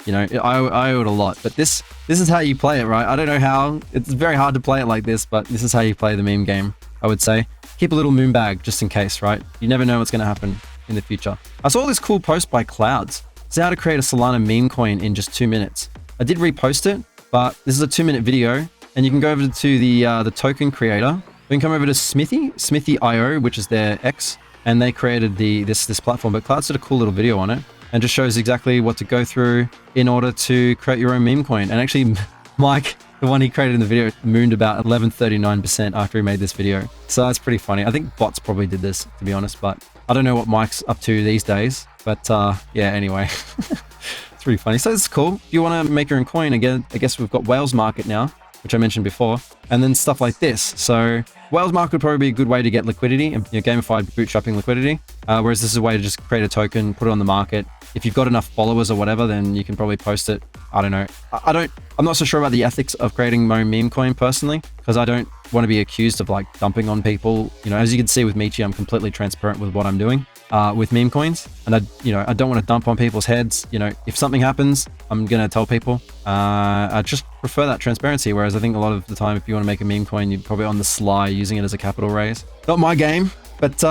S1: you know, I owe it a lot. But this is how you play it, right? I don't know how. It's very hard to play it like this, but this is how you play the meme game, I would say. Keep a little moon bag just in case, right? You never know what's going to happen in the future. I saw this cool post by Clouds. It's how to create a Solana meme coin in just 2 minutes. I did repost it, but this is a 2-minute video, and you can go over to the token creator. You can come over to Smithy.io, which is their X, and they created this platform. But Clouds did a cool little video on it, and just shows exactly what to go through in order to create your own meme coin. And actually, Mike, the one he created in the video, mooned about 1139% after he made this video. So that's pretty funny. I think bots probably did this, to be honest, but I don't know what Mike's up to these days. But yeah, anyway, it's pretty funny. So it's cool. If you want to make your own coin, again, I guess we've got Whales Market now, which I mentioned before, and then stuff like this. So Whales Market would probably be a good way to get liquidity, and gamified bootstrapping liquidity. Whereas this is a way to just create a token, put it on the market. If you've got enough followers or whatever, then you can probably post it. I don't know. I'm not so sure about the ethics of creating my own meme coin personally, because I don't want to be accused of like dumping on people. You know, as you can see with MICHI, I'm completely transparent with what I'm doing with meme coins, and I don't want to dump on people's heads. You know, if something happens, I'm gonna tell people. I just prefer that transparency. Whereas I think a lot of the time, if you want to make a meme coin, you're probably on the sly using it as a capital raise. Not my game. But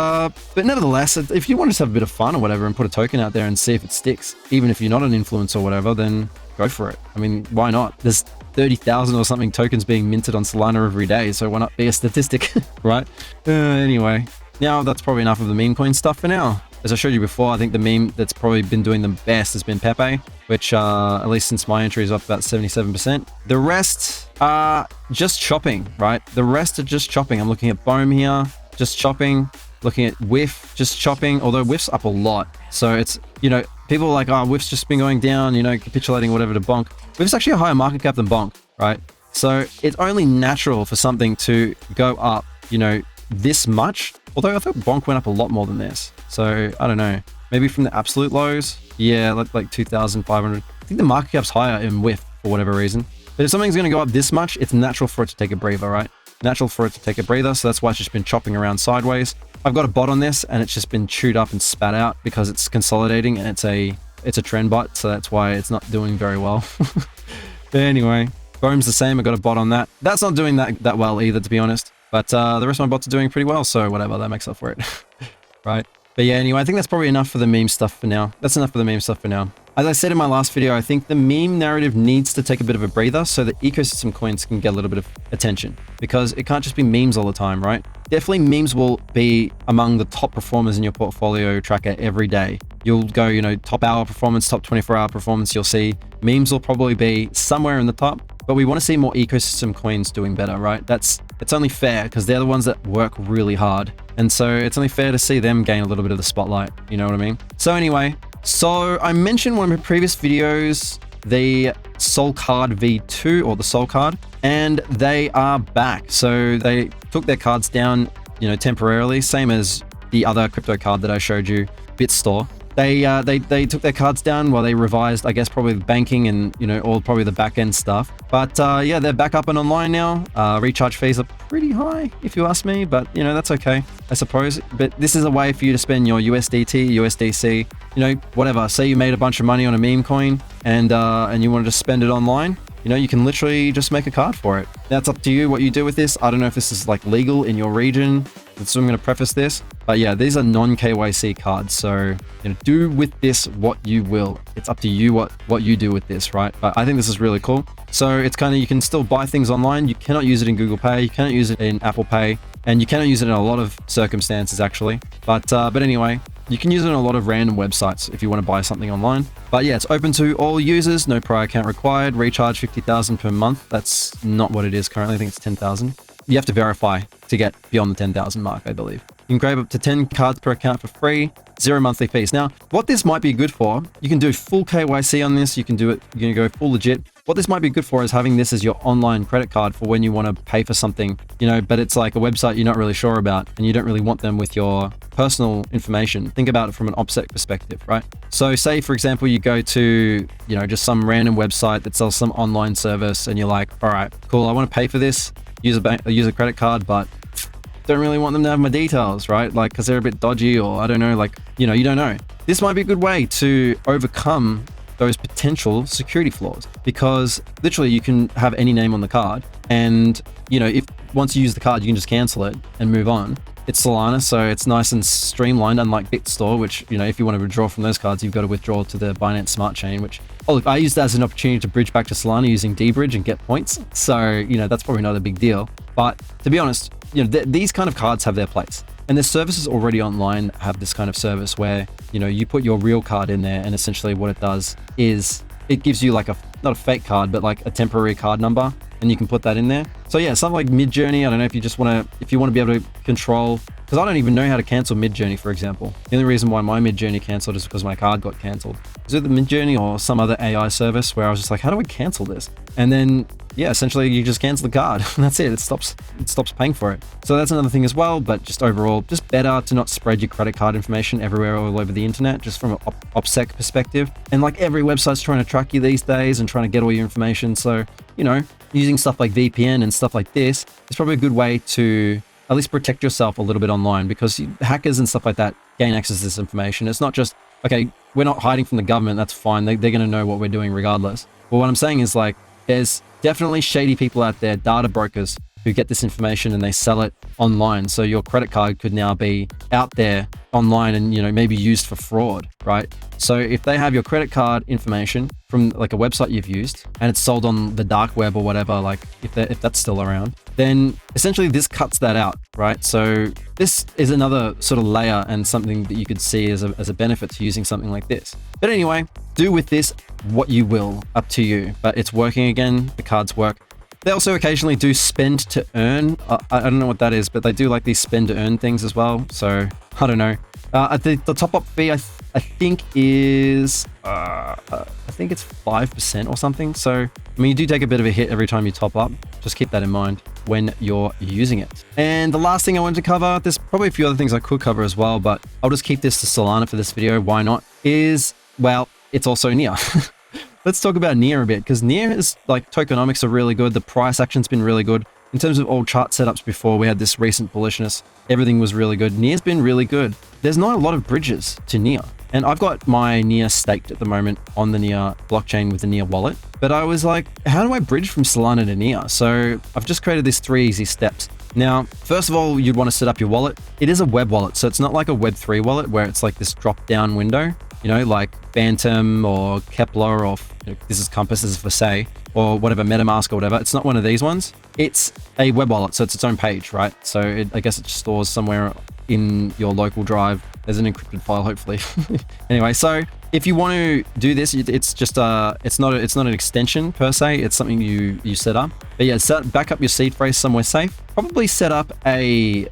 S1: nevertheless, if you want to just have a bit of fun or whatever and put a token out there and see if it sticks, even if you're not an influencer or whatever, then go for it. I mean, why not? There's 30,000 or something tokens being minted on Solana every day, so why not be a statistic, right? Anyway, now that's probably enough of the meme coin stuff for now. As I showed you before, I think the meme that's probably been doing the best has been Pepe, which at least since my entry is up about 77%. The rest are just chopping, right? The rest are just chopping. I'm looking at Bohm here. Just chopping, looking at Whiff, just chopping, although Whiff's up a lot. So it's, you know, people are like, oh, Whiff's just been going down, you know, capitulating whatever to Bonk. Whiff's actually a higher market cap than Bonk, right? So it's only natural for something to go up, you know, this much. Although I thought Bonk went up a lot more than this. So I don't know, maybe from the absolute lows. Yeah, like 2,500. I think the market cap's higher in Whiff for whatever reason. But if something's going to go up this much, it's natural for it to take a breather, right? Natural for it to take a breather, so that's why it's just been chopping around sideways. I've got a bot on this, and it's just been chewed up and spat out because it's consolidating, and it's a trend bot, so that's why it's not doing very well. But anyway, Bohm's the same. I got a bot on that. That's not doing that well either, to be honest. But the rest of my bots are doing pretty well, so whatever, that makes up for it, right? But yeah, anyway, I think that's probably enough for the meme stuff for now. That's enough for the meme stuff for now. As I said in my last video, I think the meme narrative needs to take a bit of a breather so that ecosystem coins can get a little bit of attention, because it can't just be memes all the time, right? Definitely memes will be among the top performers in your portfolio tracker every day. You'll go, you know, top hour performance, top 24-hour performance, you'll see memes will probably be somewhere in the top, but we want to see more ecosystem coins doing better, right? It's only fair because they're the ones that work really hard. And so it's only fair to see them gain a little bit of the spotlight. You know what I mean? So anyway, so I mentioned one of my previous videos, the SolCard V2 or the SolCard, and they are back. So they took their cards down, you know, temporarily, same as the other crypto card that I showed you, BitStore. They took their cards down while they revised, I guess, probably the banking and, you know, all probably the back end stuff. But yeah, they're back up and online now. Recharge fees are pretty high, if you ask me, but you know, that's okay, I suppose. But this is a way for you to spend your USDT, USDC, you know, whatever. Say you made a bunch of money on a meme coin and you wanted to spend it online. You know, you can literally just make a card for it. That's up to you what you do with this. I don't know if this is like legal in your region. So I'm going to preface this. But yeah, these are non-KYC cards. So, you know, do with this what you will. It's up to you what you do with this, right? But I think this is really cool. So it's kind of, you can still buy things online. You cannot use it in Google Pay. You cannot use it in Apple Pay. And you cannot use it in a lot of circumstances, actually. But anyway, you can use it on a lot of random websites if you want to buy something online. But yeah, it's open to all users, no prior account required, recharge 50,000 per month. That's not what it is currently. I think it's 10,000. You have to verify to get beyond the 10,000 mark, I believe. You can grab up to 10 cards per account for free, 0 monthly fees. Now, what this might be good for, you can do full KYC on this. You can do it, you can go full legit. what this might be good for is having this as your online credit card for when you want to pay for something, you know, but it's like a website you're not really sure about and you don't really want them with your personal information. Think about it from an OPSEC perspective, right? So say, for example, you go to, you know, just some random website that sells some online service and you're like, all right, cool, I want to pay for this, use a credit card, but don't really want them to have my details, right? Like, because they're a bit dodgy, or I don't know, like, you know, you don't know. This might be a good way to overcome those potential security flaws, because literally you can have any name on the card, and you know, if once you use the card, you can just cancel it and move on. It's Solana, so it's nice and streamlined, unlike BitStore, which, you know, if you want to withdraw from those cards, you've got to withdraw to the Binance Smart Chain, which, oh look, I used that as an opportunity to bridge back to Solana using deBridge and get points. So, you know, that's probably not a big deal. But to be honest, you know, these kind of cards have their place. And there's services already online that have this kind of service where, you know, you put your real card in there, and essentially what it does is it gives you like not a fake card, but like a temporary card number, and you can put that in there. So yeah, something like Midjourney, I don't know if you just want to, if you want to be able to control, because I don't even know how to cancel Midjourney, for example. The only reason why my Midjourney canceled is because my card got canceled. Is it the Midjourney or some other AI service where I was just like, how do I cancel this? And then, yeah, essentially you just cancel the card and that's it. It stops paying for it. So that's another thing as well, but just overall, just better to not spread your credit card information everywhere all over the internet, just from an OPSEC perspective. And like every website's trying to track you these days and trying to get all your information. So, you know, using stuff like VPN and stuff like this is probably a good way to at least protect yourself a little bit online, because hackers and stuff like that gain access to this information. It's not just, okay, we're not hiding from the government, that's fine. They're going to know what we're doing regardless. But what I'm saying is, like, there's definitely shady people out there, data brokers, who get this information and they sell it online. So your credit card could now be out there online and, you know, maybe used for fraud, right? So if they have your credit card information from like a website you've used and it's sold on the dark web or whatever, like if that's still around, then essentially this cuts that out, right? So this is another sort of layer and something that you could see as a benefit to using something like this. But anyway, do with this what you will, up to you. But it's working again, the cards work. They also occasionally do spend to earn. I don't know what that is, but they do like these spend to earn things as well. So I don't know. The top up fee I think is I think it's 5% or something. So I mean, you do take a bit of a hit every time you top up. Just keep that in mind when you're using it. And the last thing I wanted to cover, there's probably a few other things I could cover as well, but I'll just keep this to Solana for this video. Why not? Is, well, it's also NEAR. Let's talk about NEAR a bit, because NEAR is like, tokenomics are really good. The price action's been really good. In terms of all chart setups before, we had this recent bullishness. Everything was really good. NEAR's been really good. There's not a lot of bridges to NEAR. And I've got my NEAR staked at the moment on the NEAR blockchain with the NEAR wallet. But I was like, how do I bridge from Solana to NEAR? So I've just created these 3 easy steps. Now, first of all, you'd want to set up your wallet. It is a web wallet, so it's not like a Web3 wallet where it's like this drop-down window, you know, like Phantom or Kepler, or this is Compass, this is for say, or whatever, MetaMask or whatever. It's not one of these ones. It's a web wallet, so it's its own page, right? So I guess it just stores somewhere in your local drive. There's an encrypted file, hopefully. Anyway, so if you want to do this, it's just it's not an extension per se. It's something you set up. But yeah, back up your seed phrase somewhere safe. Probably set up a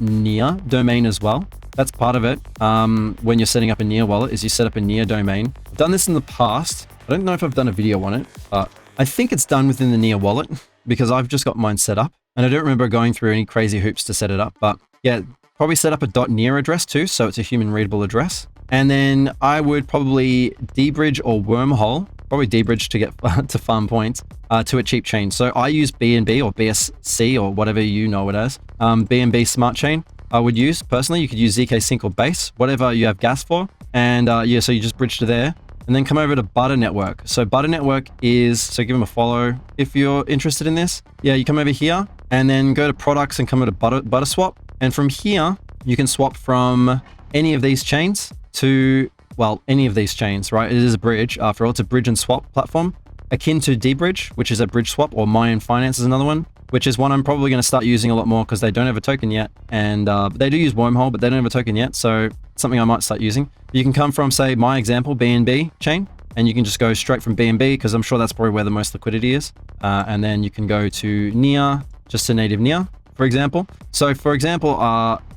S1: .NEAR domain as well. That's part of it. When you're setting up a NEAR wallet, is you set up a NEAR domain. I've done this in the past. I don't know if I've done a video on it, but I think it's done within the NEAR wallet because I've just got mine set up. And I don't remember going through any crazy hoops to set it up. But yeah, probably set up a .NEAR address too, so it's a human readable address. And then I would probably deBridge or wormhole, probably deBridge to get to farm points to a cheap chain. So I use BNB or BSC or whatever you know it as. BNB Smart Chain I would use personally. You could use ZK Sync or Base, whatever you have gas for. And yeah, so you just bridge to there. And then come over to Butter Network. So Butter Network is, so give them a follow if you're interested in this. Yeah, you come over here and then go to products and come over to Butter Swap. And from here, you can swap from any of these chains to, well, any of these chains, right? It is a bridge. After all, it's a bridge and swap platform akin to deBridge, which is a bridge swap, or Mayan Finance is another one, which is one I'm probably going to start using a lot more because they don't have a token yet. And they do use Wormhole, but they don't have a token yet. So it's something I might start using. You can come from, say, my example, BNB chain, and you can just go straight from BNB because I'm sure that's probably where the most liquidity is. And then you can go to NEAR, just to native NEAR, for example. So for example,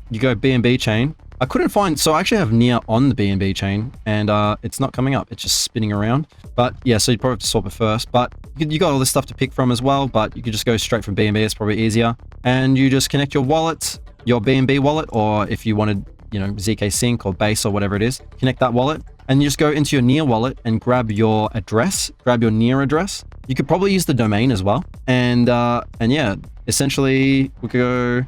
S1: you go BNB chain, I couldn't find, so I actually have near on the BNB chain, and it's not coming up. It's just spinning around. But yeah, so you'd probably have to swap it first. But you got all this stuff to pick from as well, but you could just go straight from BNB. It's probably easier. And you just connect your wallet, your BNB wallet, or if you wanted, you know, ZK Sync or Base or whatever it is, connect that wallet. And you just go into your near wallet and grab your address, grab your near address. You could probably use the domain as well. And yeah, essentially we could go,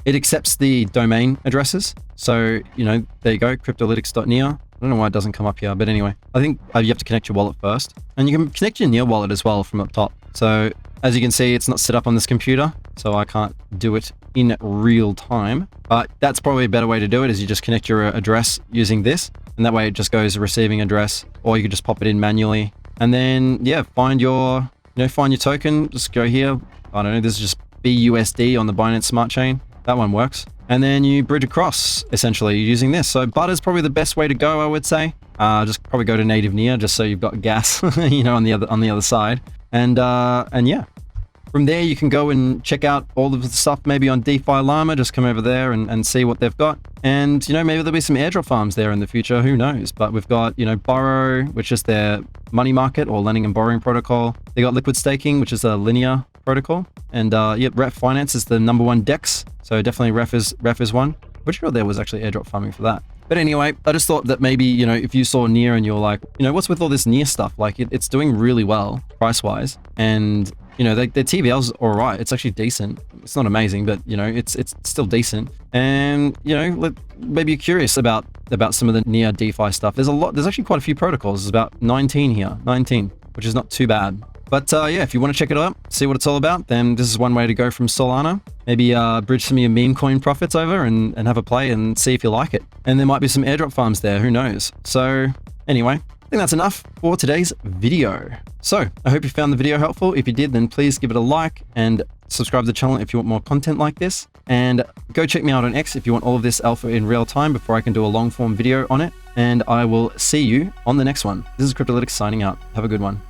S1: it accepts the domain addresses. So, you know, there you go, Kryptolytix.near. I don't know why it doesn't come up here, but anyway, I think you have to connect your wallet first. And you can connect your near wallet as well from up top. So as you can see, it's not set up on this computer, so I can't do it in real time. But that's probably a better way to do it, is you just connect your address using this. And that way it just goes receiving address, or you could just pop it in manually. And then, yeah, find your token. Just go here. I don't know, this is just BUSD on the Binance Smart Chain. That one works. And then you bridge across, essentially, using this. So Butter is probably the best way to go, I would say. Just probably go to native near, just so you've got gas, you know, on the other side. And yeah. From there, you can go and check out all of the stuff maybe on DeFi Llama. Just come over there and see what they've got. And, you know, maybe there'll be some airdrop farms there in the future. Who knows? But we've got, you know, Borrow, which is their money market or lending and borrowing protocol. They got Liquid Staking, which is a linear protocol. And, yeah, Ref Finance is the #1 DEX. So definitely Ref is one. Pretty sure there was actually airdrop farming for that. But anyway, I just thought that maybe, you know, if you saw near and you're like, you know, what's with all this near stuff? Like, it's doing really well price-wise. And, you know, their TVL's all right. It's actually decent. It's not amazing, but, you know, it's still decent. And, you know, maybe you're curious about some of the near DeFi stuff. There's actually quite a few protocols. There's about 19 here, which is not too bad. But yeah, if you want to check it out, see what it's all about, then this is one way to go from Solana. Maybe bridge some of your Memecoin profits over and have a play and see if you like it. And there might be some airdrop farms there, who knows? So anyway, I think that's enough for today's video. So I hope you found the video helpful. If you did, then please give it a like and subscribe to the channel if you want more content like this. And go check me out on X if you want all of this alpha in real time before I can do a long form video on it. And I will see you on the next one. This is Kryptolytix signing out. Have a good one.